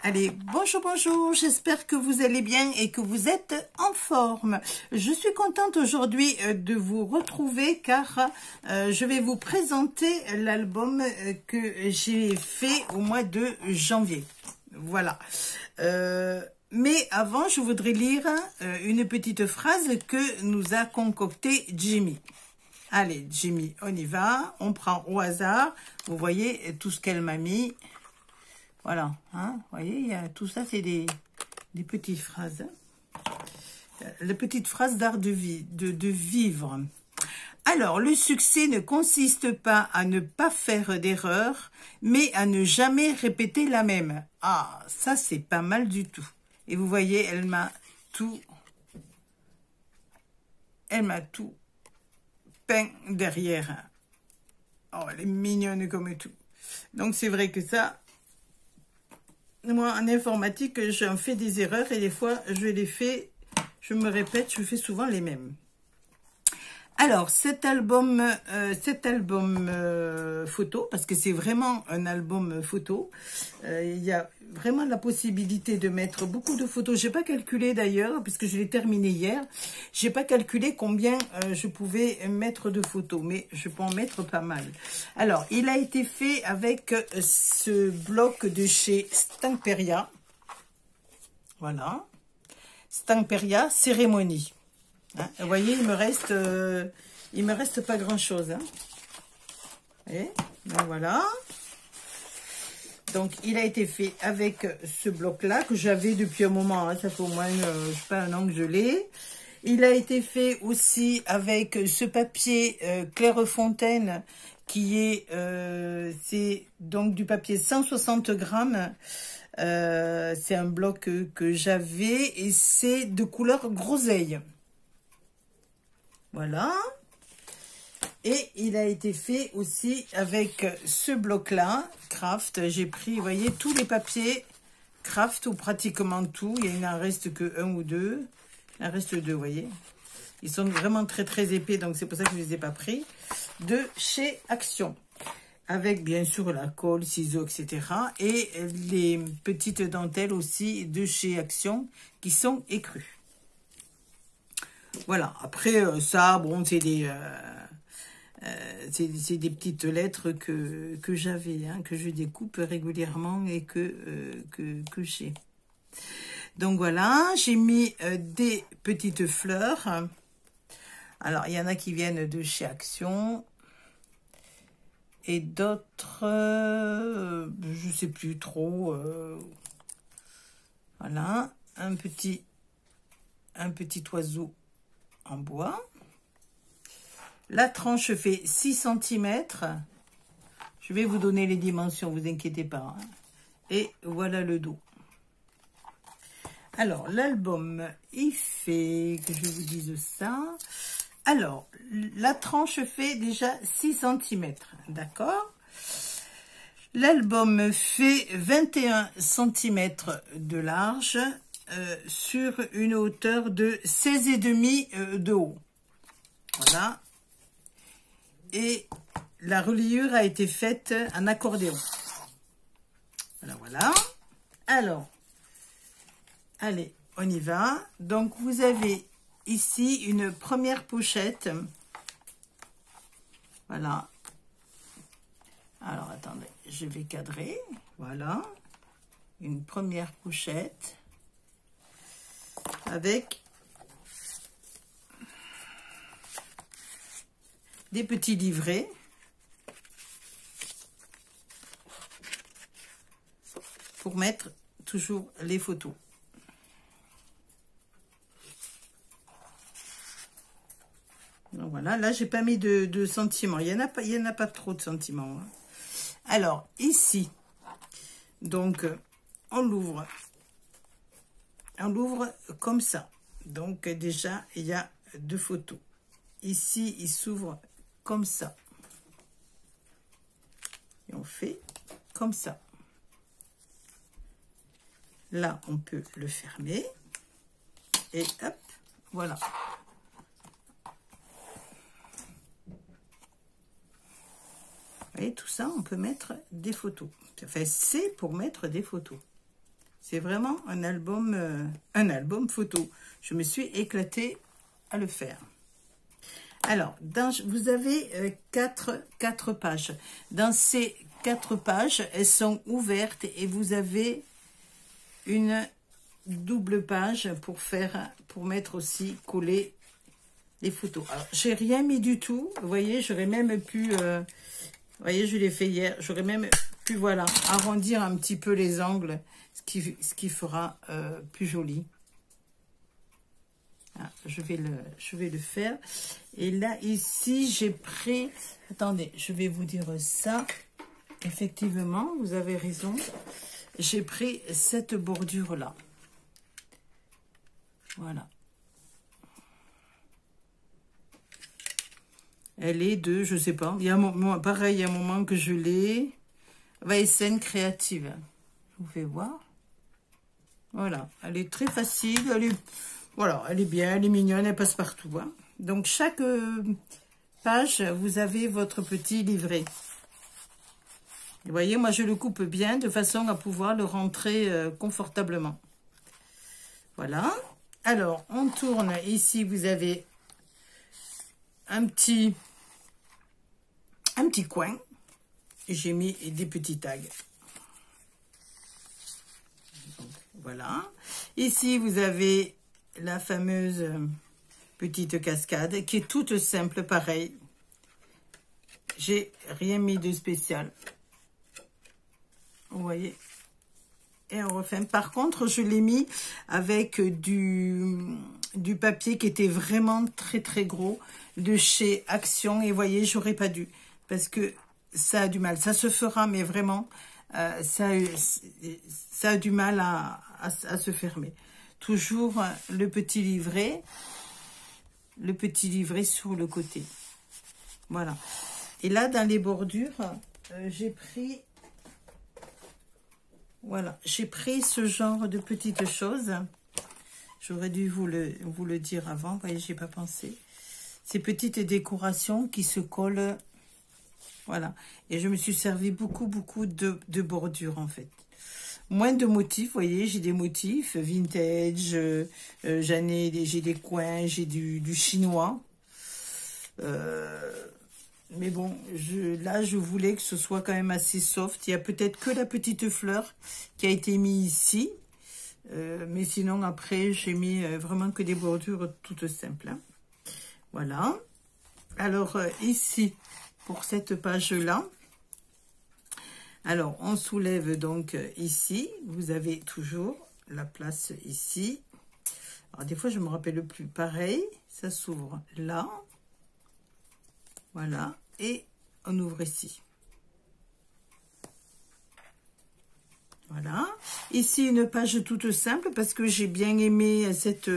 Allez, bonjour, bonjour, j'espère que vous allez bien et que vous êtes en forme. Je suis contente aujourd'hui de vous retrouver car je vais vous présenter l'album que j'ai fait au mois de janvier. Voilà. Mais avant, je voudrais lire une petite phrase que nous a concocté Jimmy. Allez, Jimmy, on y va, on prend au hasard. Vous voyez tout ce qu'elle m'a mis. Voilà, hein, vous voyez, il y a, tout ça, c'est des petites phrases. Les petites phrases d'art de vivre. Alors, le succès ne consiste pas à ne pas faire d'erreur, mais à ne jamais répéter la même. Ah, ça, c'est pas mal du tout. Et vous voyez, elle m'a tout peint derrière. Oh, elle est mignonne comme tout. Donc, c'est vrai que ça... Moi, en informatique, j'en fais des erreurs et des fois, je me répète, je fais souvent les mêmes. Alors, cet album photo, parce que c'est vraiment un album photo, il y a vraiment la possibilité de mettre beaucoup de photos. J'ai pas calculé d'ailleurs, puisque je l'ai terminé hier, j'ai pas calculé combien je pouvais mettre de photos, mais je peux en mettre pas mal. Alors, il a été fait avec ce bloc de chez Stampéria. Voilà. Stampéria Cérémonie. Hein, vous voyez, il me reste pas grand chose. Hein. Vous voyez, donc voilà. Donc, il a été fait avec ce bloc-là que j'avais depuis un moment. Hein, ça fait au moins, je sais pas, un an que je l'ai. Il a été fait aussi avec ce papier Clairefontaine qui est, c'est donc du papier 160 grammes. C'est un bloc que j'avais et c'est de couleur groseille. Voilà. Et il a été fait aussi avec ce bloc-là, Craft. J'ai pris, vous voyez, tous les papiers Craft, ou pratiquement tout. Il n'en reste que un ou deux. Il en reste deux, vous voyez. Ils sont vraiment très, très épais, donc c'est pour ça que je ne les ai pas pris. De chez Action. Avec, bien sûr, la colle, ciseaux, etc. Et les petites dentelles aussi de chez Action qui sont écrues. Voilà, après ça, bon, c'est des petites lettres que j'avais, hein, que je découpe régulièrement et que j'ai. Donc voilà, j'ai mis des petites fleurs. Alors, il y en a qui viennent de chez Action. Et d'autres, je sais plus trop. Voilà, un petit oiseau en bois. La tranche fait 6 cm. Je vais vous donner les dimensions, vous inquiétez pas. Hein. Et voilà le dos. Alors, l'album, il fait, que je vous dise ça. Alors, la tranche fait déjà 6 cm, d'accord? L'album fait 21 cm de large. Sur une hauteur de 16,5 de haut. Voilà. Et la reliure a été faite en accordéon. Voilà, voilà. Alors, allez, on y va. Donc, vous avez ici une première pochette. Voilà. Alors, attendez, je vais cadrer. Voilà. Une première pochette. Avec des petits livrets pour mettre toujours les photos. Donc voilà, là j'ai pas mis de sentiments. Il y en a pas trop de sentiments. Hein. Alors ici, donc on l'ouvre. On l'ouvre comme ça. Donc déjà, il y a deux photos. Ici, il s'ouvre comme ça. Et on fait comme ça. Là, on peut le fermer. Et hop, voilà. Vous voyez, tout ça, on peut mettre des photos. Enfin, c'est pour mettre des photos. C'est vraiment un album photo. Je me suis éclatée à le faire. Alors, vous avez quatre pages. Dans ces 4 pages, elles sont ouvertes et vous avez une double page pour mettre aussi, coller les photos. Alors, j'ai rien mis du tout. Vous voyez, j'aurais même pu, vous voyez, je l'ai fait hier. J'aurais même pu, voilà, arrondir un petit peu les angles, ce qui fera plus joli. Ah, je vais le faire. Et là, ici, j'ai pris... Attendez, je vais vous dire ça. Effectivement, vous avez raison. J'ai pris cette bordure-là. Voilà. Elle est de, je sais pas. Il y a un moment, pareil, il y a un moment que je l'ai. Weissen créative. Je vous fais voir. Voilà. Elle est très facile. Voilà, elle est bien, elle est mignonne, elle passe partout. Hein. Donc, chaque page, vous avez votre petit livret. Vous voyez, moi, je le coupe bien de façon à pouvoir le rentrer confortablement. Voilà. Alors, on tourne. Ici, vous avez un petit coin. J'ai mis des petits tags. Donc, voilà. Ici, vous avez la fameuse petite cascade qui est toute simple, pareil. J'ai rien mis de spécial. Vous voyez? Et on refait. Par contre, je l'ai mis avec du papier qui était vraiment très très gros de chez Action. Et vous voyez, j'aurais pas dû parce que ça a du mal. Ça se fera, mais vraiment, ça a du mal à se fermer. Toujours le petit livret sur le côté. Voilà. Et là, dans les bordures, j'ai pris... Voilà, j'ai pris ce genre de petites choses. J'aurais dû vous le dire avant. Vous voyez, j'ai pas pensé. Ces petites décorations qui se collent. Voilà. Et je me suis servi beaucoup de bordures, en fait. Moins de motifs, vous voyez, j'ai des motifs vintage, j'ai des coins, j'ai du chinois. Mais bon, là, je voulais que ce soit quand même assez soft. Il y a peut-être que la petite fleur qui a été mise ici. Mais sinon, après, j'ai mis vraiment que des bordures toutes simples. Hein. Voilà. Alors, ici, pour cette page-là, alors, on soulève donc ici. Vous avez toujours la place ici. Alors, des fois, je ne me rappelle plus. Pareil, ça s'ouvre là. Voilà. Et on ouvre ici. Voilà. Ici, une page toute simple parce que j'ai bien aimé cette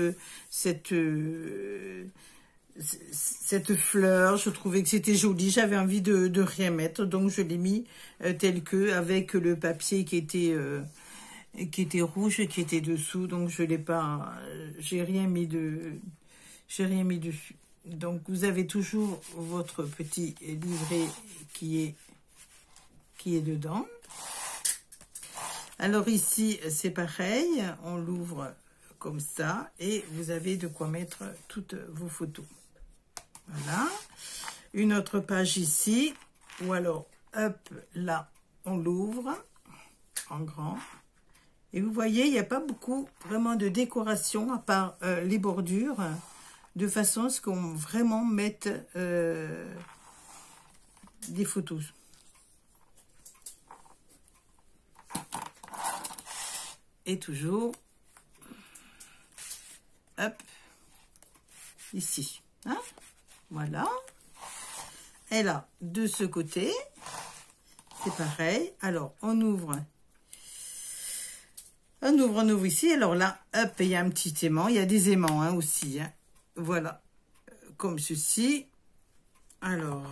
fleur. Je trouvais que c'était joli. J'avais envie de rien mettre. Donc, je l'ai mis tel que avec le papier qui était rouge, qui était dessous. Donc, je l'ai pas... J'ai rien mis dessus. Donc, vous avez toujours votre petit livret qui est dedans. Alors, ici, c'est pareil. On l'ouvre comme ça. Et vous avez de quoi mettre toutes vos photos. Voilà. Une autre page ici. Ou alors, hop, là, on l'ouvre en grand. Et vous voyez, il n'y a pas beaucoup vraiment de décoration à part les bordures. De façon à ce qu'on vraiment mette des photos. Et toujours, hop, ici. Hein? Voilà. Et là, de ce côté, c'est pareil. Alors, on ouvre ici. Alors là, hop, il y a un petit aimant. Il y a des aimants hein, aussi. Hein. Voilà, comme ceci. Alors,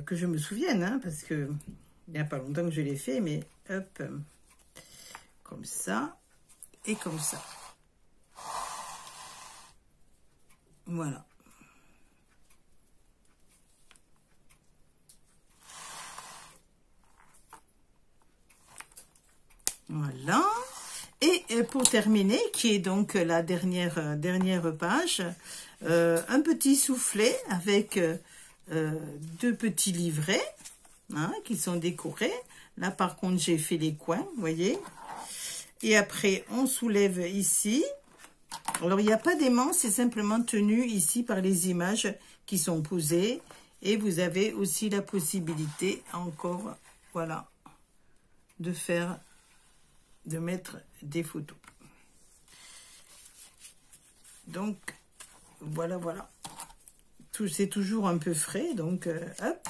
que je me souvienne, hein, parce que il n'y a pas longtemps que je l'ai fait, mais hop, comme ça et comme ça. Voilà. Voilà. Et pour terminer, qui est donc la dernière page, un petit soufflet avec deux petits livrets, hein, qui sont décorés. Là, par contre, j'ai fait les coins, vous voyez. Et après, on soulève ici. Alors, il n'y a pas d'aimant, c'est simplement tenu ici par les images qui sont posées. Et vous avez aussi la possibilité, encore, voilà, de mettre des photos. Donc, voilà. C'est toujours un peu frais, donc, hop.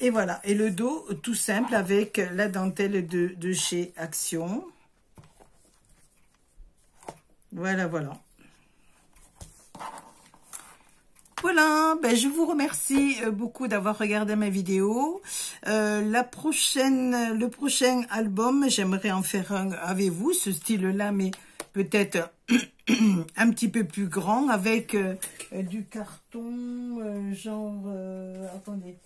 Et voilà, et le dos, tout simple, avec la dentelle de chez Action. Voilà. Voilà, ben je vous remercie beaucoup d'avoir regardé ma vidéo. Le prochain album, j'aimerais en faire un avec vous, ce style-là, mais peut-être un petit peu plus grand, avec du carton, genre, attendez,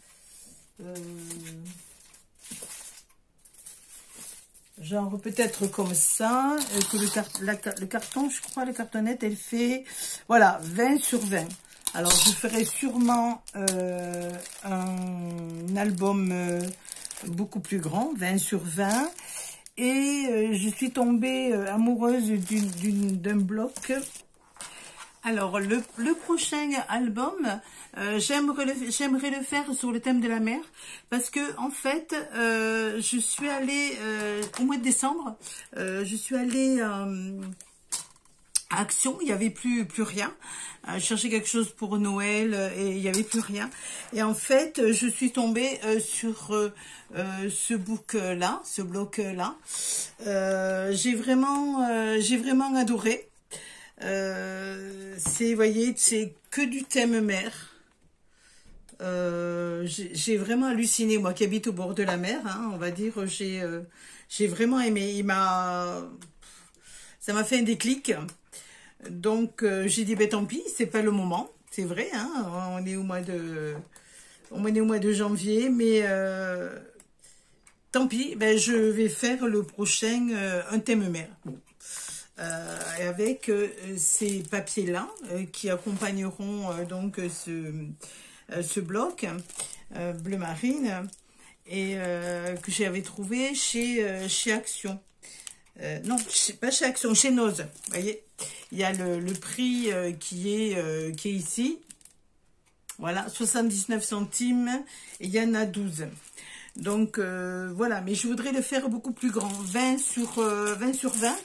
genre peut-être comme ça, que le carton, je crois, la cartonnette, elle fait, voilà, 20 sur 20. Alors, je ferai sûrement un album beaucoup plus grand, 20 sur 20. Et je suis tombée amoureuse d'un bloc. Alors, le prochain album, j'aimerais le faire sur le thème de la mer. Parce que, en fait, je suis allée, au mois de décembre, je suis allée à Action, il n'y avait plus rien. Je cherchais quelque chose pour Noël et il n'y avait plus rien. Et en fait, je suis tombée sur ce bloc-là. J'ai vraiment adoré. Vous voyez, c'est que du thème mer. J'ai vraiment halluciné, moi qui habite au bord de la mer, hein, on va dire, j'ai vraiment aimé. Ça m'a fait un déclic. Donc, j'ai dit, ben tant pis, c'est pas le moment. C'est vrai, hein, on est au mois de janvier, mais tant pis, ben, je vais faire le prochain, un thème mer. Bon. Avec ces papiers-là qui accompagneront donc ce bloc bleu marine et que j'avais trouvé chez Action. Non, pas chez Action, chez Noz. Vous voyez, il y a le prix qui est ici. Voilà, 79 centimes. Et il y en a 12. Donc, voilà. Mais je voudrais le faire beaucoup plus grand. 20 sur 20.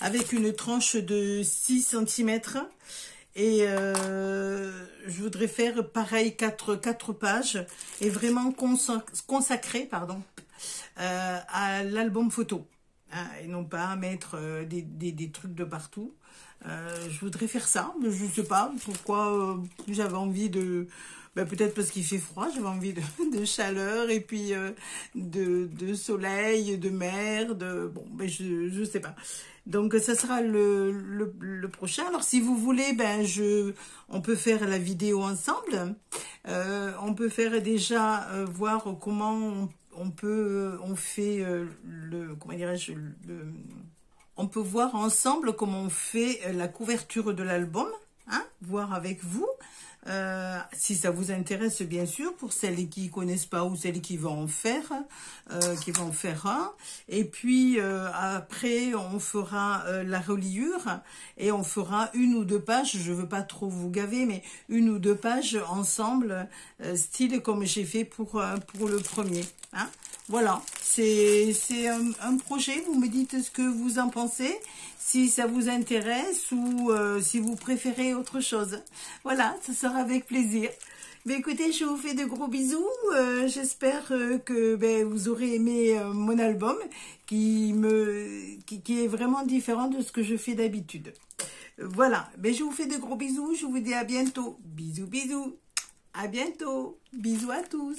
Avec une tranche de 6 cm. Et je voudrais faire pareil, 4 pages. Et vraiment consacrer, à l'album photo. Hein, et non pas mettre des trucs de partout. Je voudrais faire ça, mais je ne sais pas pourquoi j'avais envie de... peut-être parce qu'il fait froid, j'avais envie de chaleur et puis de soleil, de mer, je ne sais pas. Donc ça sera le prochain. Alors si vous voulez, on peut faire la vidéo ensemble. On peut faire déjà voir comment on fait on peut voir ensemble comment on fait la couverture de l'album, hein, voir avec vous, si ça vous intéresse bien sûr, pour celles qui ne connaissent pas ou celles qui vont en faire, un. Et puis après, on fera la reliure et on fera 1 ou 2 pages, je ne veux pas trop vous gaver, mais 1 ou 2 pages ensemble, style comme j'ai fait pour le premier. Hein. Voilà, c'est un projet, vous me dites ce que vous en pensez, si ça vous intéresse ou si vous préférez autre chose. Voilà, ce sera avec plaisir. Mais écoutez, je vous fais de gros bisous, j'espère que vous aurez aimé mon album qui est vraiment différent de ce que je fais d'habitude. Voilà, je vous fais de gros bisous, je vous dis à bientôt. Bisous, bisous, à bientôt, bisous à tous.